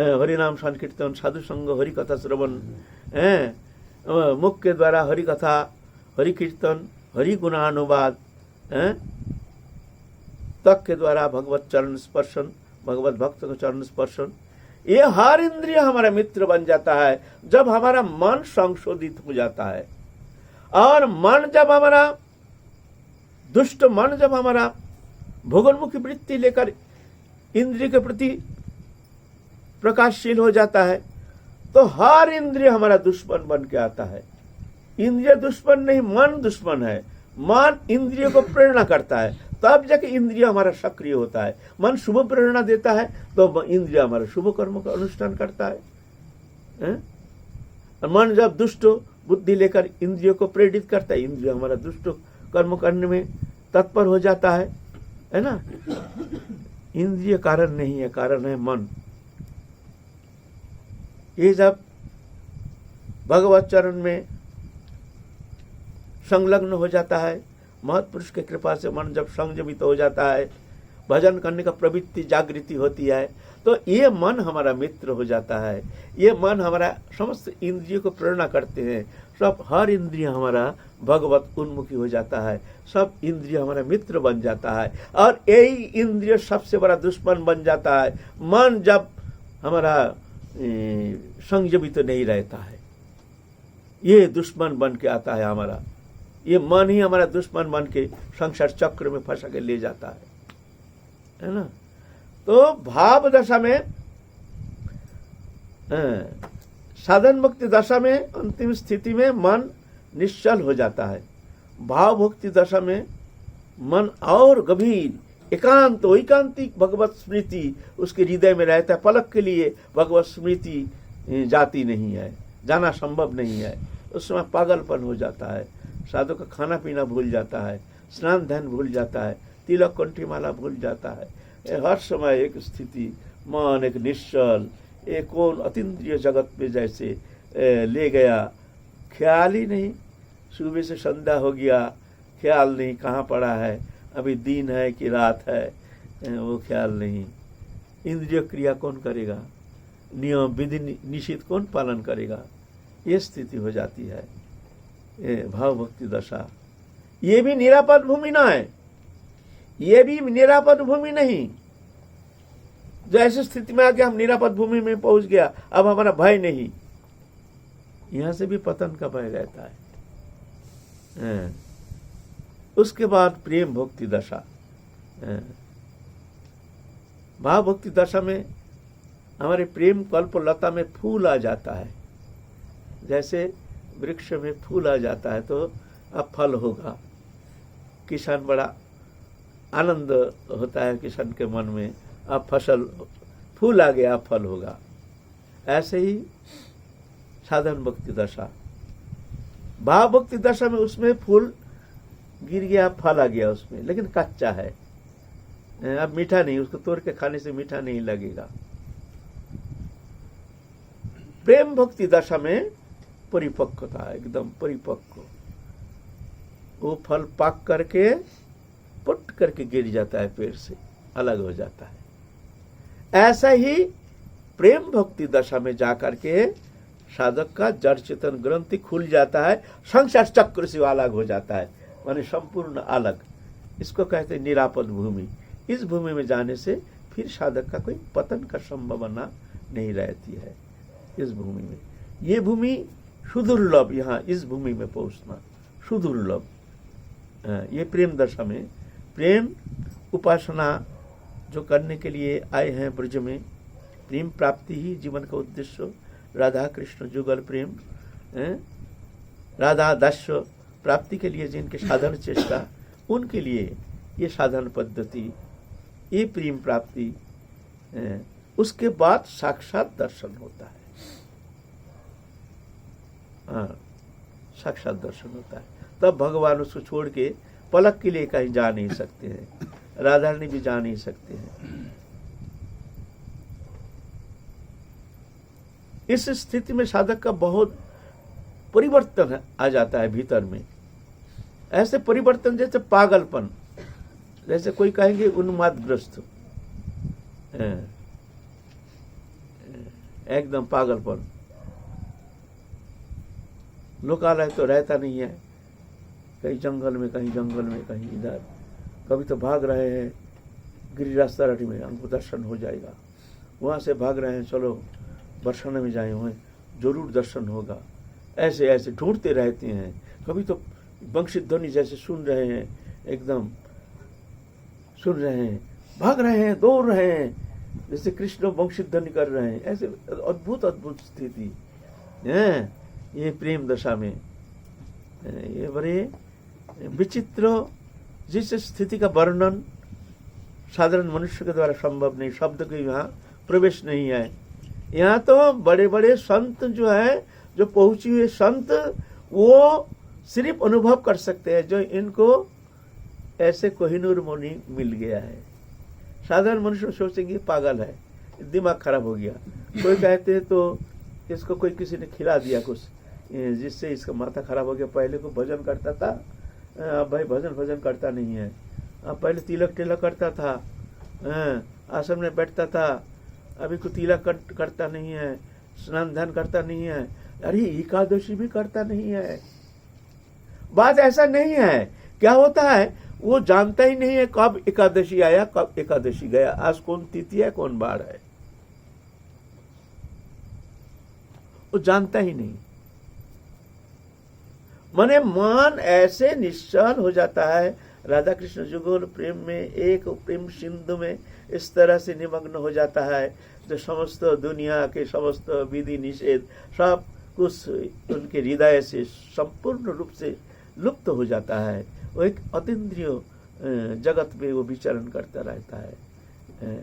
हरि नाम संकीर्तन, साधु संग, हरि कथा श्रवण, मुख के द्वारा हरि कथा, हरि कीर्तन, हरि गुणानुवाद, तक के द्वारा भगवत चरण स्पर्शन, भगवत भक्त का चरण स्पर्शन, ये हर इंद्रिय हमारा मित्र बन जाता है जब हमारा मन संशोधित हो जाता है। और मन जब हमारा दुष्ट मन जब हमारा भोगोन्मुखी वृत्ति लेकर इंद्रिय के प्रति प्रकाशशील हो जाता है तो हर इंद्रिय हमारा दुश्मन बन के आता है। इंद्रिय दुश्मन नहीं, मन दुश्मन है। मन इंद्रिय को प्रेरणा करता है, तब जाके इंद्रिय हमारा सक्रिय होता है। मन शुभ प्रेरणा देता है तो इंद्रिय हमारा शुभ कर्म का अनुष्ठान करता है। मन जब दुष्ट बुद्धि लेकर इंद्रियों को प्रेरित करता है, इंद्रिय हमारा दुष्ट कर्म करने में तत्पर हो जाता है ना। इंद्रिय कारण नहीं है, कारण है मन। ये जब भगवत चरण में संलग्न हो जाता है, महत्पुरुष के कृपा से मन जब संयमित हो जाता है, भजन करने का प्रवृत्ति जागृति होती है, तो ये मन हमारा मित्र हो जाता है। ये मन हमारा समस्त इंद्रियों को प्रेरणा करते हैं। सब हर इंद्रिय हमारा भगवत उन्मुखी हो जाता है, सब इंद्रिय हमारा मित्र बन जाता है। और यही इंद्रिय सबसे बड़ा दुश्मन बन जाता है मन जब हमारा संयमित तो नहीं रहता है। ये दुश्मन बन के आता है हमारा, ये मन ही हमारा दुश्मन बन के संसार चक्र में फंसा के ले जाता है ना। तो भाव दशा में, साधन मुक्ति दशा में, अंतिम स्थिति में मन निश्चल हो जाता है। भाव भक्ति दशा में मन और गंभीर एकांत एकांतिक भगवत स्मृति उसके हृदय में रहता है। पलक के लिए भगवत स्मृति जाती नहीं है, जाना संभव नहीं है। उस समय पागलपन हो जाता है, साधु का खाना पीना भूल जाता है, स्नान ध्यान भूल जाता है, तिलक कंठीमाला भूल जाता है। हर समय एक स्थिति, मन एक निश्चल, एक कौन अतीन्द्रिय जगत में जैसे ले गया, ख्याल ही नहीं। सुबह से संध्या हो गया, ख्याल नहीं कहाँ पड़ा है, अभी दिन है कि रात है, वो ख्याल नहीं। इंद्रिय क्रिया कौन करेगा, नियम विधि निषेध कौन पालन करेगा, ये स्थिति हो जाती है। भाव भक्ति दशा ये भी निरापद भूमि ना है, ये भी निरापद भूमि नहीं। जो ऐसी स्थिति में आके हम निरापद भूमि में पहुंच गया, अब हमारा भय नहीं, यहां से भी पतन का भय रहता है। उसके बाद प्रेम भक्ति दशा, भाव भक्ति दशा में हमारे प्रेम कल्प लता में फूल आ जाता है। जैसे वृक्ष में फूल आ जाता है तो अब फल होगा। किसान बड़ा आनंद होता है किसान के मन में, अब फसल फूल आ गया, अब फल होगा। ऐसे ही साधन भक्ति दशा, भाव भक्ति दशा में उसमें फूल गिर गया, फल आ गया उसमें, लेकिन कच्चा है, अब मीठा नहीं, उसको तोड़ के खाने से मीठा नहीं लगेगा। प्रेम भक्ति दशा में परिपक्वता, एकदम परिपक्व, वो फल पक करके पुट करके गिर जाता है, पेड़ से अलग हो जाता है। ऐसा ही प्रेम भक्ति दशा में जाकर के साधक का जड़ चेतन ग्रंथि खुल जाता है, संसार चक्र से अलग हो जाता है, माने संपूर्ण अलग। इसको कहते हैं निरापद भूमि। इस भूमि में जाने से फिर साधक का कोई पतन का संभावना नहीं रहती है। इस भूमि में, ये भूमि सुदुर्लभ, यहाँ इस भूमि में पहुंचना सुदुर्लभ। ये प्रेम दशा में, प्रेम उपासना जो करने के लिए आए हैं ब्रज में, प्रेम प्राप्ति ही जीवन का उद्देश्य, राधा कृष्ण जुगल प्रेम, राधा दास्य प्राप्ति के लिए जिनके साधन चेष्टा, उनके लिए ये साधन पद्धति, ये प्रेम प्राप्ति, उसके बाद साक्षात दर्शन होता है। साक्षात दर्शन होता है, तब भगवान उसको छोड़ के पलक के लिए कहीं जा नहीं सकते हैं, राधा रानी भी जा नहीं सकते हैं। इस स्थिति में साधक का बहुत परिवर्तन आ जाता है भीतर में। ऐसे परिवर्तन जैसे पागलपन, जैसे कोई कहेंगे उन्मादग्रस्त, एकदम पागलपन। लोकालय तो रहता नहीं है, कहीं जंगल में, कहीं जंगल में, कहीं इधर। कभी तो भाग रहे हैं गिरिराज तराटी में, हमको दर्शन हो जाएगा। वहाँ से भाग रहे हैं, चलो बरसाना में जाए, वहाँ जरूर दर्शन होगा। ऐसे ऐसे ढूंढते रहते हैं। कभी तो वंशी ध्वनि जैसे सुन रहे हैं, एकदम सुन रहे हैं, भाग रहे हैं, दौड़ रहे हैं, जैसे कृष्ण वंशी ध्वनि कर रहे हैं। ऐसे अद्भुत अद्भुत स्थिति है ये प्रेम दशा में। ये बड़े विचित्र, जिस स्थिति का वर्णन साधारण मनुष्य के द्वारा संभव नहीं, शब्द के यहाँ प्रवेश नहीं है। यहाँ तो बड़े बड़े संत जो है, जो पहुंची हुए संत, वो सिर्फ अनुभव कर सकते हैं, जो इनको ऐसे कोहिनूर मुनि मिल गया है। साधारण मनुष्य सोचेंगे पागल है, दिमाग खराब हो गया। कोई कहते हैं तो इसको कोई किसी ने खिला दिया कुछ, जिससे इसका माथा खराब हो गया। पहले को भजन करता था, अब भाई भजन करता नहीं है। अब पहले तिलक टिलक करता था, आश्रम में बैठता था, अभी को तिलक करता नहीं है, स्नान ध्यान करता नहीं है, अरे एकादशी भी करता नहीं है। बात ऐसा नहीं है। क्या होता है, वो जानता ही नहीं है कब एकादशी आया, कब एकादशी गया, आज कौन तिथि है, कौन बार है, वो जानता ही नहीं। माने मन ऐसे निश्चल हो जाता है राधा कृष्ण जुगल प्रेम में, एक प्रेम सिंधु में इस तरह से निमग्न हो जाता है, जो समस्त दुनिया के समस्त विधि निषेध सब कुछ उनके हृदय से संपूर्ण रूप से लुप्त हो जाता है। वो एक अतीन्द्रिय जगत में वो विचरण करता रहता है।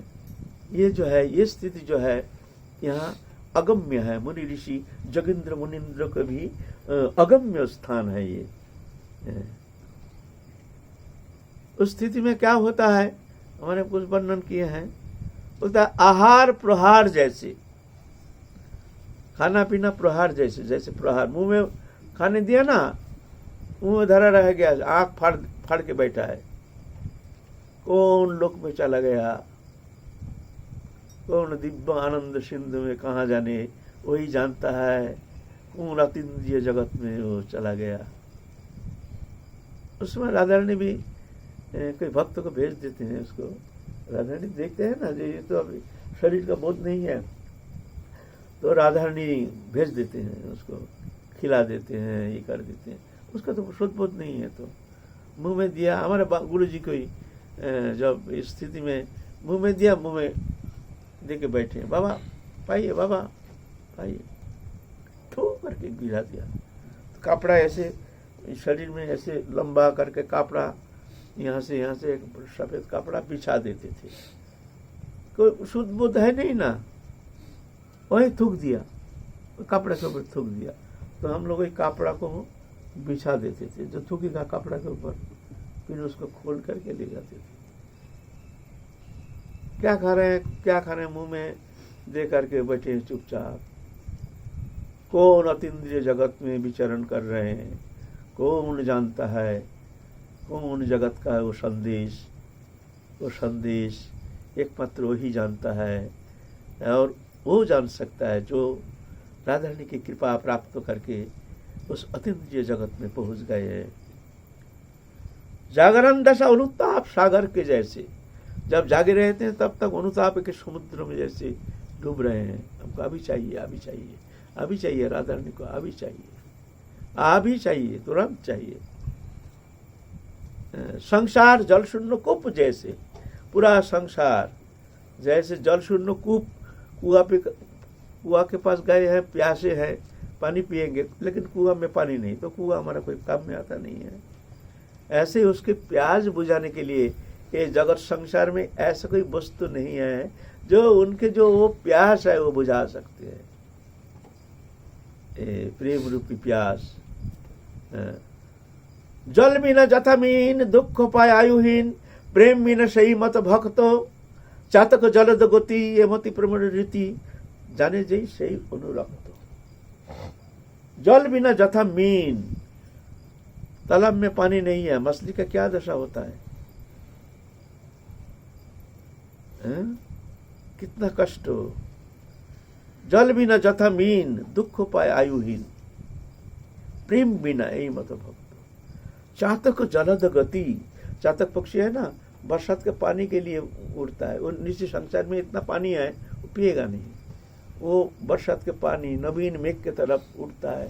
ये जो है, ये स्थिति जो है यहाँ अगम्य है। मुनि ऋषि जगेंद्र मुनिंद्र का भी अगम्य स्थान है ये। उस स्थिति में क्या होता है, हमारे कुछ वर्णन किए हैं। बोलता है आहार प्रहार जैसे, खाना पीना प्रहार जैसे, जैसे प्रहार मुंह में खाने दिया ना, मुंह में धरा रह गया, आंख फाड़ के बैठा है, कौन लोक में चला गया, कौन दिव्य आनंद सिंधु में कहाँ जाने, वही जानता है। कौन अतीन्द्रिय जगत में वो चला गया। उसमें राधा रानी भी कोई भक्त को भेज देते हैं उसको। राधा रानी देखते हैं ना, ये तो अभी शरीर का बोध नहीं है, तो राधा रानी भेज देते हैं उसको, खिला देते हैं, ये कर देते हैं। उसका तो शुद्ध बोध नहीं है, तो मुंह में दिया। हमारे गुरु जी को जब इस स्थिति में मुंह में दिया, मुंह में दे के बैठे, बाबा पाइए, बाबा पाइए, ठो करके गिरा दिया। तो कपड़ा ऐसे शरीर में ऐसे लंबा करके कपड़ा यहाँ से एक सफेद कपड़ा बिछा देते थे। कोई शुद्ध बुद्ध है नहीं ना, वही थूक दिया, कपड़े के ऊपर थूक दिया। तो हम लोग एक कपड़ा को बिछा देते थे, जो थूकेगा कपड़ा के ऊपर, फिर उसको खोल करके ले जाते थे। क्या खा रहे हैं, क्या खा रहे हैं, मुंह में दे करके बैठे हैं चुपचाप। कौन अतीन्द्रिय जगत में विचरण कर रहे हैं, कौन जानता है, कौन जगत का है वो संदेश एकमात्र वही जानता है। और वो जान सकता है जो राधा रानी की कृपा प्राप्त करके उस अतीन्द्रिय जगत में पहुंच गए हैं। जागरण दशा अनुताप सागर के जैसे, जब जागे रहते हैं तब तक अनुताप के समुद्र में जैसे डूब रहे हैं। हमको अभी चाहिए, अभी चाहिए, अभी चाहिए, राधा रानी को अभी चाहिए, अभी चाहिए, तुरंत चाहिए। संसार जल शून्य कूप जैसे, पूरा संसार जैसे जल शून्य कूप, कुआ के पास गए हैं, प्यासे हैं, पानी पिएंगे, लेकिन कुआ में पानी नहीं, तो कुआ हमारा कोई काम में आता नहीं है। ऐसे उसके प्यास बुझाने के लिए ये जगत संसार में ऐसा कोई वस्तु नहीं है जो उनके जो वो प्यास है वो बुझा सकते हैं। प्रेम रूपी प्यास। जल मीन जथा मीन दुख पाय आयुहीन, प्रेम मीन सही मत भक्तो, चातक जलद गति ये मति प्रमण रीति, जाने जई सही अनुरक्त। जल बिना जथा मीन, तालाब में पानी नहीं है, मछली का क्या दशा होता है? कितना कष्ट हो। जल बिना जथा मीन, दुख पाए आयुहीन, प्रेम बिना यही मत भक्त। चातक जलद गति, चातक पक्षी है ना, बरसात के पानी के लिए उड़ता है। वो नीचे संसार में इतना पानी है, वो पिएगा नहीं, वो बरसात के पानी नवीन मेघ के तरफ उड़ता है,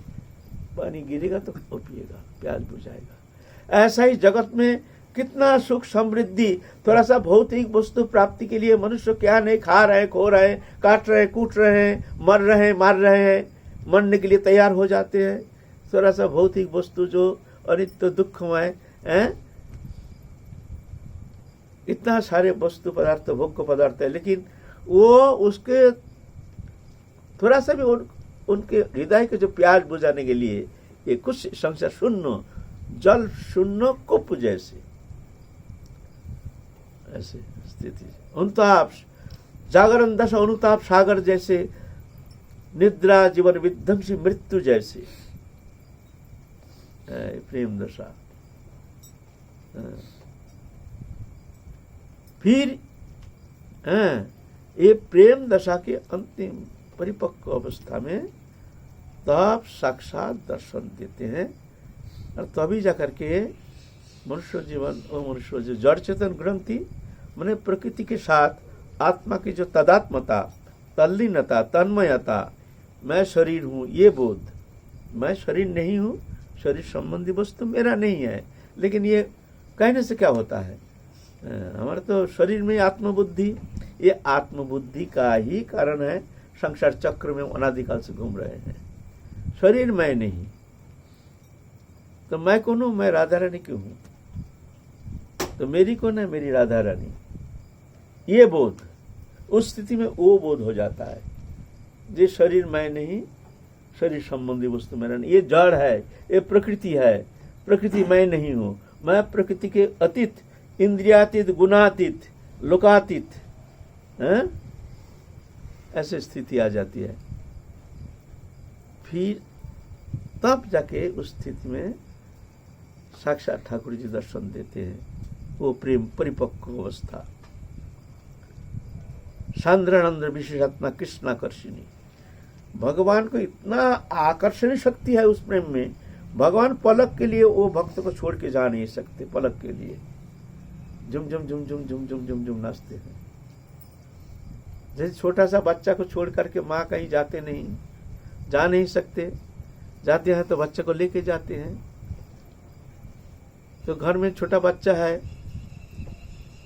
पानी गिरेगा तो वो पिएगा, प्यास बुझाएगा। ऐसा ही जगत में कितना सुख समृद्धि, थोड़ा सा भौतिक वस्तु प्राप्ति के लिए मनुष्य क्या नहीं खा रहे, खो रहे, काट रहे, कूट रहे हैं, मर रहे हैं, मार रहे हैं, मरने के लिए तैयार हो जाते हैं। थोड़ा सा भौतिक वस्तु जो अनित्य दुखमय है, इतना सारे वस्तु पदार्थ, भोग्य पदार्थ है, लेकिन वो उसके थोड़ा सा भी उनके हृदय के जो प्यास बुझाने के लिए ये कुछ संसार शून्य, जल शून्य कुप जैसे ऐसे स्थिति, अनुताप जागरण दशा, अनुताप सागर जैसे, निद्रा जीवन विध्वंसी मृत्यु जैसे प्रेम दशा। फिर ये प्रेम दशा के अंतिम परिपक्व अवस्था में तब साक्षात दर्शन देते हैं, और तभी जाकर के मनुष्य जीवन और मनुष्य जो जड़ चेतन ग्रंथि माने प्रकृति के साथ आत्मा की जो तदात्मता, तल्लीनता, तन्मयता, मैं शरीर हूँ ये बोध, मैं शरीर नहीं हूँ, शरीर संबंधी वस्तु मेरा नहीं है, लेकिन ये कहने से क्या होता है, हमारे तो शरीर में आत्मबुद्धि, ये आत्मबुद्धि का ही कारण है संसार चक्र में अनादिकाल से घूम रहे हैं। शरीर मैं नहीं, तो मैं कौन हूं, मैं राधा रानी क्यों हूं, तो मेरी कौन है, मेरी राधा रानी, ये बोध, उस स्थिति में वो बोध हो जाता है, ये शरीर मैं नहीं, शरीर संबंधी वस्तु मेरा नहीं, ये जड़ है, ये प्रकृति है, प्रकृति मैं नहीं हूं, मैं प्रकृति के अतीत, इंद्रियातीत, गुणातीत, लोकातीत, ऐसे स्थिति आ जाती है। फिर तब जाके उस स्थिति में साक्षात ठाकुर जी दर्शन देते हैं, वो प्रेम परिपक्व अवस्था। सांद्रानंद विशेषात्मा कृष्णाकर्षिणी, भगवान को इतना आकर्षणी शक्ति है उस प्रेम में, भगवान पलक के लिए वो भक्त को छोड़ के जा नहीं सकते, पलक के लिए झुम झुम झुम झुम झुम झुम झुम झुम नाचते हैं। जैसे छोटा सा बच्चा को छोड़ करके माँ कहीं जाते नहीं, जा नहीं सकते, जाते हैं तो बच्चे को लेके जाते हैं। तो घर में छोटा बच्चा है,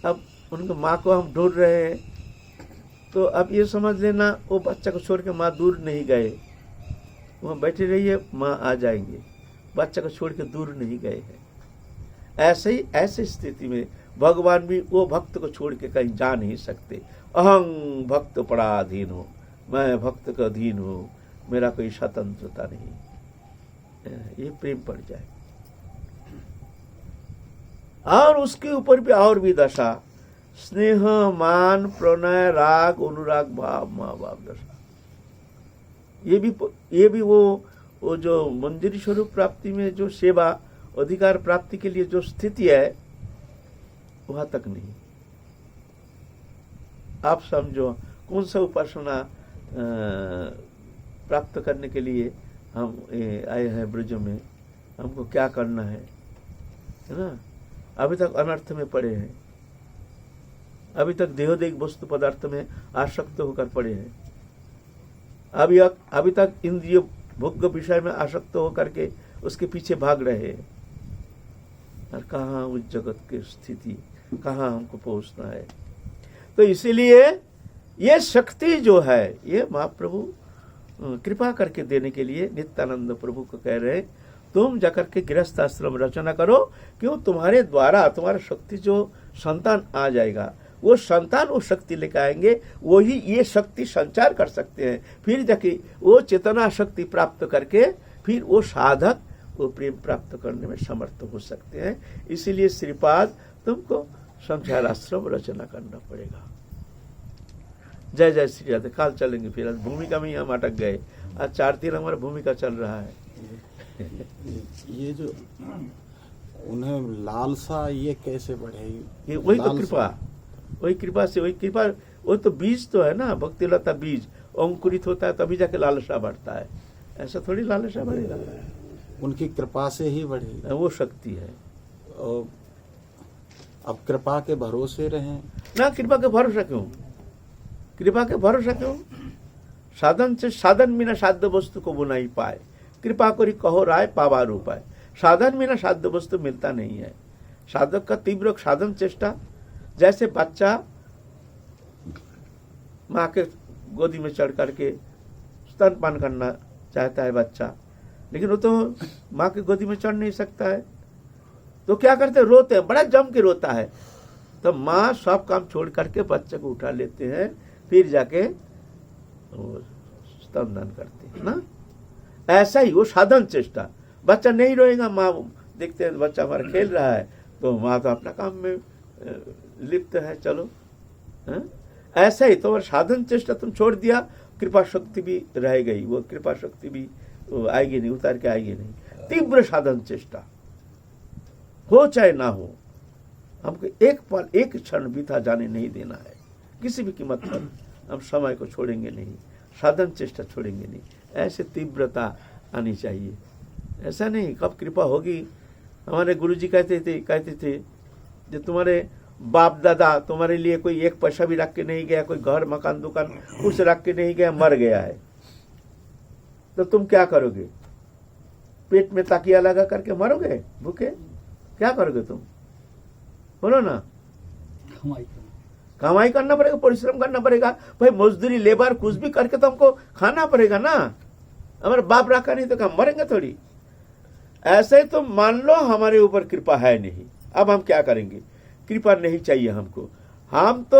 अब उनकी माँ को हम ढूंढ रहे हैं, तो अब ये समझ लेना वो बच्चा को छोड़ के माँ दूर नहीं गए, वहाँ बैठे रहिए, माँ आ जाएंगे, बच्चा को छोड़ के दूर नहीं गए हैं। ऐसे ही ऐसी स्थिति में भगवान भी वो भक्त को छोड़ के कहीं जा नहीं सकते। अहं भक्त पराधीन हो, मैं भक्त का अधीन हूँ, मेरा कोई स्वतंत्रता नहीं, ये प्रेम पड़ जाए। और उसके ऊपर भी और भी दशा, स्नेह, मान, प्रणय, राग, अनुराग भाव, माँ बाप दशा, ये भी वो जो मंदिर स्वरूप प्राप्ति में जो सेवा अधिकार प्राप्ति के लिए जो स्थिति है, वहां तक नहीं। आप समझो कौन सा उपासना प्राप्त करने के लिए हम आए हैं ब्रज में, हमको क्या करना है ना। अभी तक अनर्थ में पड़े हैं, अभी तक देहोदेह वस्तु पदार्थ में आसक्त होकर पड़े हैं, अभी तक इंद्रिय भोग्य विषय में आसक्त होकर के उसके पीछे भाग रहे हैं। और कहाँ उस जगत की स्थिति, कहाँ हमको पहुंचना है। तो इसीलिए ये शक्ति जो है, ये महाप्रभु कृपा करके देने के लिए नित्यानंद प्रभु को कह रहे हैं, तुम जाकर के गृहस्थ आश्रम रचना करो, क्यों, तुम्हारे द्वारा तुम्हारा शक्ति जो संतान आ जाएगा, वो संतान वो शक्ति लेकर आएंगे, वही ये शक्ति संचार कर सकते हैं। फिर जाके वो चेतना शक्ति प्राप्त करके फिर वो साधक वो प्रेम प्राप्त करने में समर्थ हो सकते हैं। इसीलिए श्रीपाद तुमको संसार आश्रम रचना करना पड़ेगा। जय जय श्री राधे। काल चलेंगे फिर, आज भूमिका में ही हम अटक गए, आज 4 दिन हमारा भूमिका चल रहा है। ये जो उन्हें लालसा ये कैसे बढ़ेगी? ये वही तो कृपा, वही कृपा से, वही कृपा, वो तो बीज तो है ना, भक्ति लता बीज, अंकुरित होता है तभी जाके लालसा बढ़ता है, ऐसा थोड़ी लालसा बढ़ेगा। उनकी कृपा से ही बढ़ेगी, वो शक्ति है। और अब कृपा के भरोसे रहें ना, कृपा के भरोसा क्यों, कृपा के भरोसा क्यों? साधन से साधन बिना साध्य वस्तु को वो नहीं पाए, कृपा करी कहो राय पावार उपाय। साधन बिना साध्य वस्तु मिलता नहीं है। साधक का तीव्र साधन चेष्टा, जैसे बच्चा माँ के गोदी में चढ़ करके स्तनपान करना चाहता है बच्चा, लेकिन वो तो माँ की गोदी में चढ़ नहीं सकता है, तो क्या करते, रोते हैं, बड़ा जम के रोता है। तो माँ सब काम छोड़ करके बच्चे को उठा लेते हैं, फिर जाके स्तनदान करते हैं ना। ऐसा ही वो साधन चेष्टा, बच्चा नहीं रोएगा, माँ देखते हैं बच्चा हमारा खेल रहा है तो माँ तो अपना काम में लिप्त है, चलो है? ऐसा ही तो साधन चेष्टा तुम छोड़ दिया, कृपा शक्ति भी रह गई, वो कृपा शक्ति भी आएगी नहीं, उतार के आएगी नहीं। तीव्र साधन चेष्टा हो चाहे ना हो, हमको एक पल एक क्षण बीता जाने नहीं देना है, किसी भी कीमत पर हम समय को छोड़ेंगे नहीं, साधन चेष्टा छोड़ेंगे नहीं। ऐसे तीव्रता आनी चाहिए, ऐसा नहीं कब कृपा होगी। हमारे गुरुजी कहते थे जो तुम्हारे बाप दादा तुम्हारे लिए कोई एक पैसा भी रख के नहीं गया, कोई घर मकान दुकान कुछ रख के नहीं गया, मर गया है, तो तुम क्या करोगे? पेट में तकिया लगा करके मरोगे भूखे? क्या करोगे तुम? बोलो ना। कमाई करना पड़ेगा, परिश्रम करना पड़ेगा भाई, मजदूरी लेबर कुछ भी करके तो हमको खाना पड़ेगा ना। हमारे बाप रखा नहीं तो क्या मरेंगे थोड़ी? ऐसे ही तो मान लो हमारे ऊपर कृपा है नहीं, अब हम क्या करेंगे? कृपा नहीं चाहिए हमको, हम तो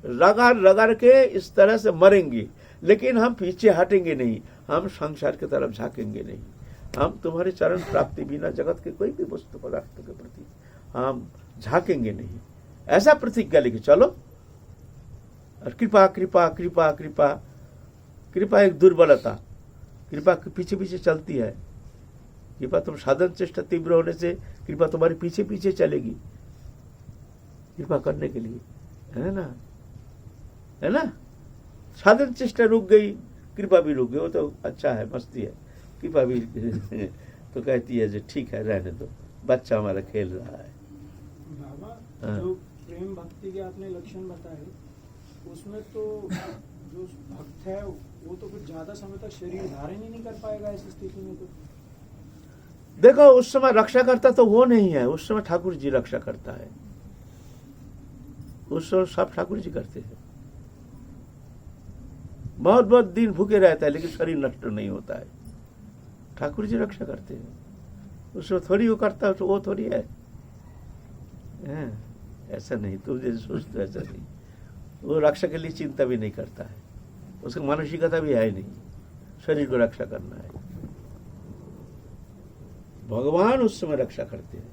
रगड़ रगड़ के इस तरह से मरेंगे, लेकिन हम पीछे हटेंगे नहीं, हम संसार की तरफ झाकेंगे नहीं। हम तुम्हारे चरण प्राप्ति बिना जगत के कोई भी वस्तु पदार्थ के प्रति हम झाकेंगे नहीं, ऐसा प्रतिज्ञा लेके चलो। और कृपा कृपा कृपा कृपा कृपा एक दुर्बलता, कृपा के पीछे पीछे चलती है। कृपा तुम साधन चेष्टा तीव्र होने से कृपा तुम्हारे पीछे पीछे चलेगी कृपा करने के लिए, है ना, है ना। साधन चेष्टा रुक गई, कृपा भी रुक गई, वो तो अच्छा है, मस्ती है। कृपा भी तो कहती है जो ठीक है रहने दो, बच्चा हमारा खेल रहा है। बाबा जो प्रेम भक्ति के आपने लक्षण बताए, उसमें तो जो भक्त है वो तो कुछ ज्यादा समय तक शरीर धारण ही नहीं कर पाएगा ऐसी स्थिति में। तो देखो उस समय रक्षा करता तो वो नहीं है, उस समय ठाकुर जी रक्षा करता है, उस समय सब ठाकुर जी करते हैं। बहुत बहुत दिन भूखे रहता है लेकिन शरीर नष्ट नहीं होता है, ठाकुर जी रक्षा करते हैं। उसमें थोड़ी वो करता है, तो वो थोड़ी है, ऐसा नहीं तुम जैसे सोचते ऐसा नहीं। वो रक्षा के लिए चिंता भी नहीं करता है, उसकी मानसिकता भी है नहीं, शरीर को रक्षा करना है। भगवान उस समय रक्षा करते हैं।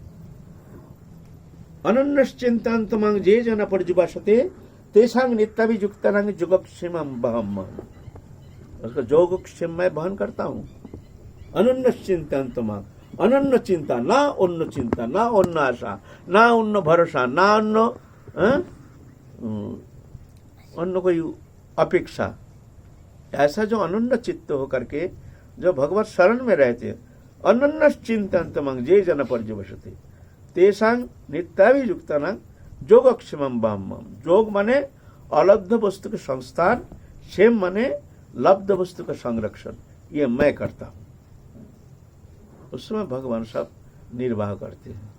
अनन्यश्चिंतान्तमं जे जन पर्युपासते तेषां नित्याभियुक्तानां योगक्षेमं वहाम्यहम्। उसका योगक्षेम मैं वहन करता हूँ। अनन्यश्चिंतान्तमं, अनन्य चिंता, ना अन्य चिंता, ना अन्य आशा, ना अन्य भरोसा, ना अन्य कोई अपेक्षा, ऐसा जो अनन्य चित्त होकर के जो भगवत शरण में रहते, अनन्यश्चिंतान्तमं जे जन पर्युपासते तेषां नित्याभियुक्तानां योगक्षेमं वहाम्यहम्। योग माने अलब्ध वस्तु के संस्थान, क्षेम माने लब्ध वस्तु का संरक्षण, ये मैं करता हूँ। उसमें भगवान सब निर्वाह करते हैं।